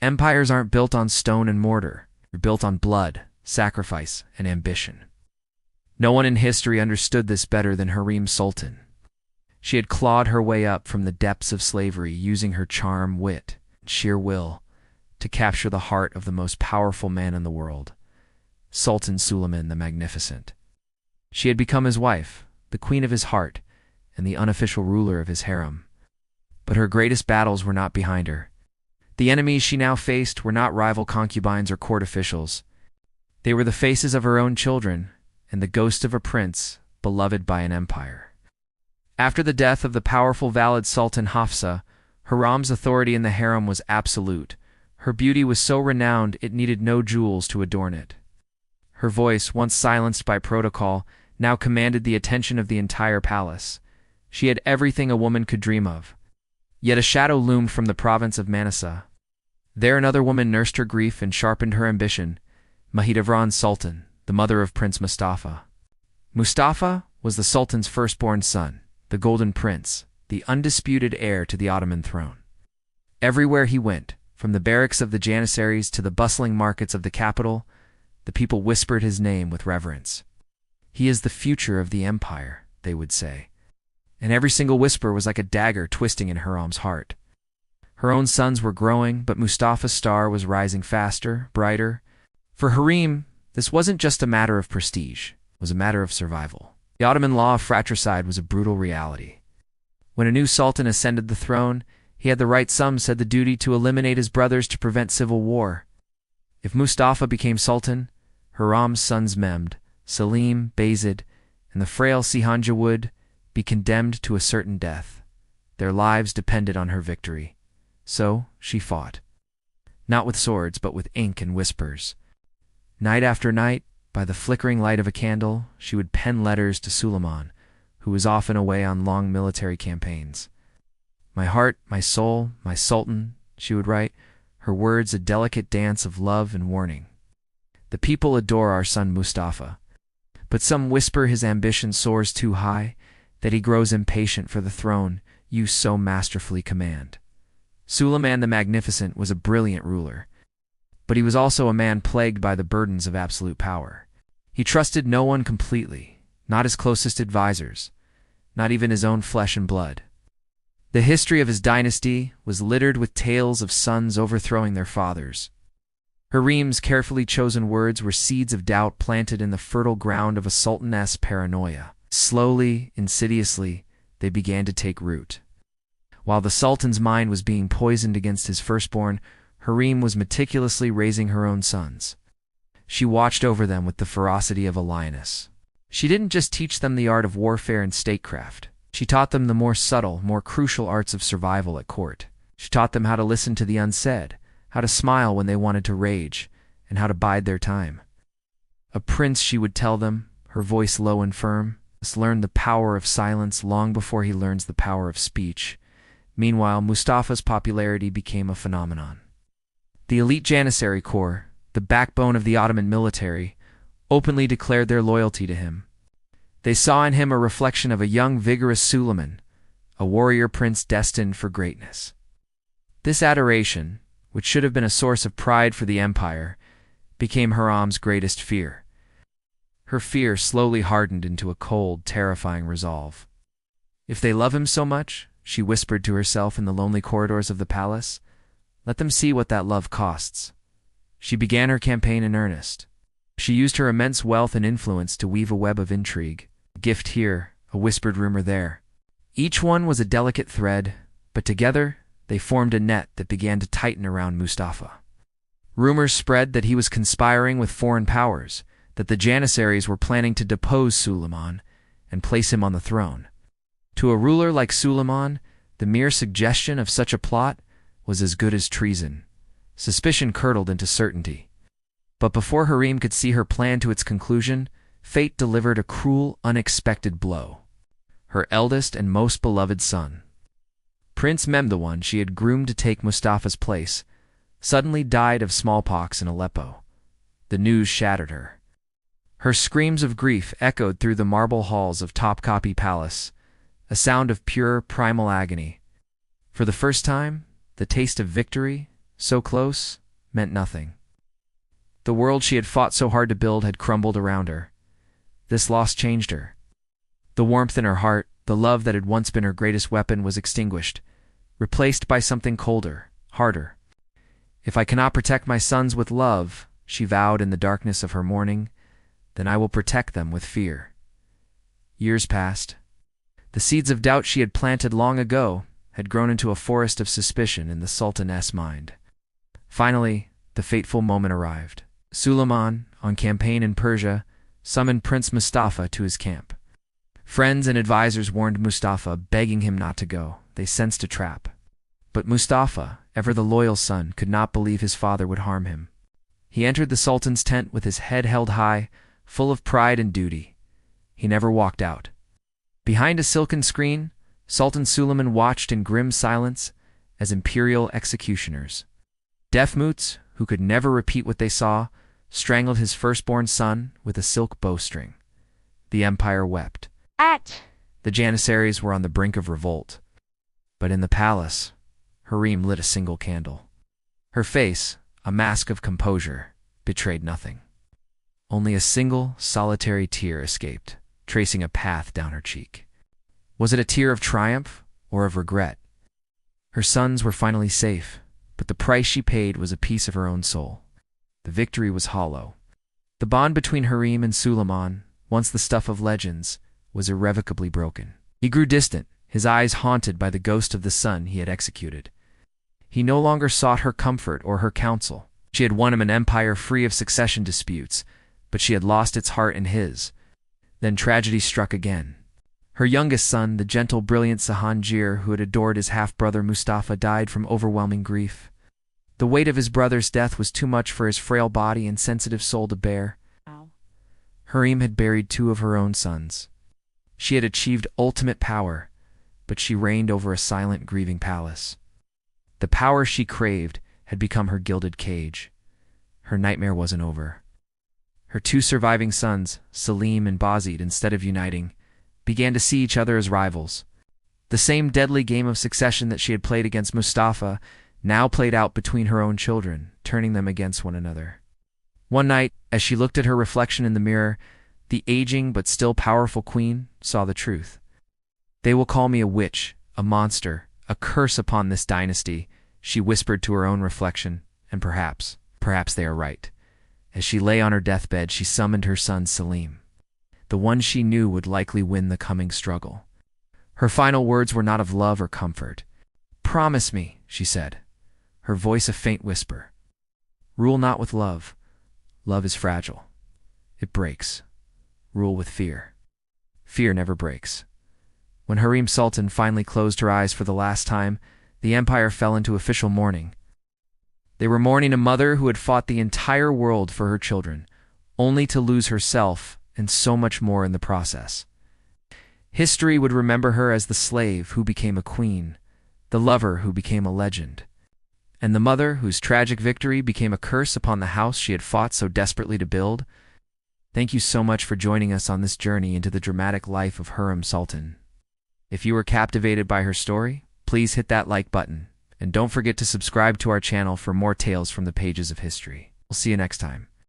Empires aren't built on stone and mortar. They're built on blood, sacrifice, and ambition. No one in history understood this better than Turhan Sultan. She had clawed her way up from the depths of slavery, using her charm, wit, and sheer will to capture the heart of the most powerful man in the world, Sultan Suleiman the Magnificent. She had become his wife, the queen of his heart, and the unofficial ruler of his harem. But her greatest battles were not behind her. The enemies she now faced were not rival concubines or court officials. They were the faces of her own children and the ghost of a prince beloved by an empire. After the death of the powerful Valid Sultan Hafsa, Hurram's authority in the harem was absolute. Her beauty was so renowned it needed no jewels to adorn it. Her voice, once silenced by protocol, now commanded the attention of the entire palace. She had everything a woman could dream of. Yet a shadow loomed from the province of Manasa. There another woman nursed her grief and sharpened her ambition, Mahidevran Sultan, the mother of Prince Mustafa. Mustafa was the Sultan's firstborn son, the Golden Prince, the undisputed heir to the Ottoman throne. Everywhere he went, from the barracks of the Janissaries to the bustling markets of the capital, the people whispered his name with reverence. "He is the future of the empire," they would say. And every single whisper was like a dagger twisting in Hurram's heart. Her own sons were growing, but Mustafa's star was rising faster, brighter. For Hurram, this wasn't just a matter of prestige, it was a matter of survival. The Ottoman law of fratricide was a brutal reality. When a new sultan ascended the throne, he had the right, some said the duty, to eliminate his brothers to prevent civil war. If Mustafa became sultan, Hurram's sons Mehmed, Selim, Bayezid, and the frail Sihanja would be condemned to a certain death. Their lives depended on her victory. So she fought. Not with swords, but with ink and whispers. Night after night, by the flickering light of a candle, she would pen letters to Suleiman, who was often away on long military campaigns. "My heart, my soul, my sultan," she would write, her words a delicate dance of love and warning. "The people adore our son Mustafa, but some whisper his ambition soars too high, that he grows impatient for the throne you so masterfully command." Suleiman the Magnificent was a brilliant ruler, but he was also a man plagued by the burdens of absolute power. He trusted no one completely, not his closest advisors, not even his own flesh and blood. The history of his dynasty was littered with tales of sons overthrowing their fathers. Hurram's carefully chosen words were seeds of doubt planted in the fertile ground of a sultaness paranoia. Slowly, insidiously, they began to take root. While the sultan's mind was being poisoned against his firstborn, Hurram was meticulously raising her own sons. She watched over them with the ferocity of a lioness. She didn't just teach them the art of warfare and statecraft. She taught them the more subtle, more crucial arts of survival at court. She taught them how to listen to the unsaid, how to smile when they wanted to rage, and how to bide their time. "A prince," she would tell them, her voice low and firm, "must learn the power of silence long before he learns the power of speech." Meanwhile, Mustafa's popularity became a phenomenon. The elite Janissary Corps, the backbone of the Ottoman military, openly declared their loyalty to him. They saw in him a reflection of a young, vigorous Suleiman, a warrior prince destined for greatness. This adoration, which should have been a source of pride for the empire, became Hurram's greatest fear. Her fear slowly hardened into a cold, terrifying resolve. "If they love him so much," she whispered to herself in the lonely corridors of the palace, "let them see what that love costs." She began her campaign in earnest. She used her immense wealth and influence to weave a web of intrigue, a gift here, a whispered rumor there. Each one was a delicate thread, but together they formed a net that began to tighten around Mustafa. Rumors spread that he was conspiring with foreign powers, that the Janissaries were planning to depose Suleiman and place him on the throne. To a ruler like Suleiman, the mere suggestion of such a plot was as good as treason. Suspicion curdled into certainty. But before Hurram could see her plan to its conclusion, fate delivered a cruel, unexpected blow. Her eldest and most beloved son, Prince Mehmed, the one she had groomed to take Mustafa's place, suddenly died of smallpox in Aleppo. The news shattered her. Her screams of grief echoed through the marble halls of Topkapi Palace, a sound of pure, primal agony. For the first time, the taste of victory, so close, meant nothing. The world she had fought so hard to build had crumbled around her. This loss changed her. The warmth in her heart, the love that had once been her greatest weapon, was extinguished, replaced by something colder, harder. If I cannot protect my sons with love, she vowed in the darkness of her mourning, then I will protect them with fear. Years passed. The seeds of doubt she had planted long ago had grown into a forest of suspicion in the Sultan's mind. Finally, the fateful moment arrived. Suleiman, on campaign in Persia, summoned Prince Mustafa to his camp. Friends and advisors warned Mustafa, begging him not to go. They sensed a trap. But Mustafa, ever the loyal son, could not believe his father would harm him. He entered the Sultan's tent with his head held high, full of pride and duty. He never walked out. Behind a silken screen, Sultan Suleiman watched in grim silence as imperial executioners. Deaf mutes, who could never repeat what they saw, strangled his firstborn son with a silk bowstring. The empire wept. The Janissaries were on the brink of revolt. But in the palace, Harem lit a single candle. Her face, a mask of composure, betrayed nothing. Only a single, solitary tear escaped, tracing a path down her cheek. Was it a tear of triumph or of regret? Her sons were finally safe, but the price she paid was a piece of her own soul. The victory was hollow. The bond between Harem and Suleiman, once the stuff of legends, was irrevocably broken. He grew distant, his eyes haunted by the ghost of the son he had executed. He no longer sought her comfort or her counsel. She had won him an empire free of succession disputes, but she had lost its heart and his. Then tragedy struck again. Her youngest son, the gentle, brilliant Jahangir, who had adored his half-brother Mustafa, died from overwhelming grief. The weight of his brother's death was too much for his frail body and sensitive soul to bear. Harem had buried two of her own sons. She had achieved ultimate power, but she reigned over a silent, grieving palace. The power she craved had become her gilded cage. Her nightmare wasn't over. Her two surviving sons, Selim and Bazid, instead of uniting, began to see each other as rivals. The same deadly game of succession that she had played against Mustafa now played out between her own children, turning them against one another. One night, as she looked at her reflection in the mirror, the aging but still powerful queen saw the truth. "They will call me a witch, a monster, a curse upon this dynasty," she whispered to her own reflection, and perhaps they are right. As she lay on her deathbed, she summoned her son Selim, the one she knew would likely win the coming struggle. Her final words were not of love or comfort. "Promise me," she said, her voice a faint whisper. "Rule not with love. Love is fragile. It breaks. Rule with fear. Fear never breaks." When Harem Sultan finally closed her eyes for the last time, the empire fell into official mourning. They were mourning a mother who had fought the entire world for her children, only to lose herself and so much more in the process. History would remember her as the slave who became a queen, the lover who became a legend, and the mother whose tragic victory became a curse upon the house she had fought so desperately to build. Thank you so much for joining us on this journey into the dramatic life of Harem Sultan. If you were captivated by her story, please hit that like button, and don't forget to subscribe to our channel for more tales from the pages of history. We'll see you next time.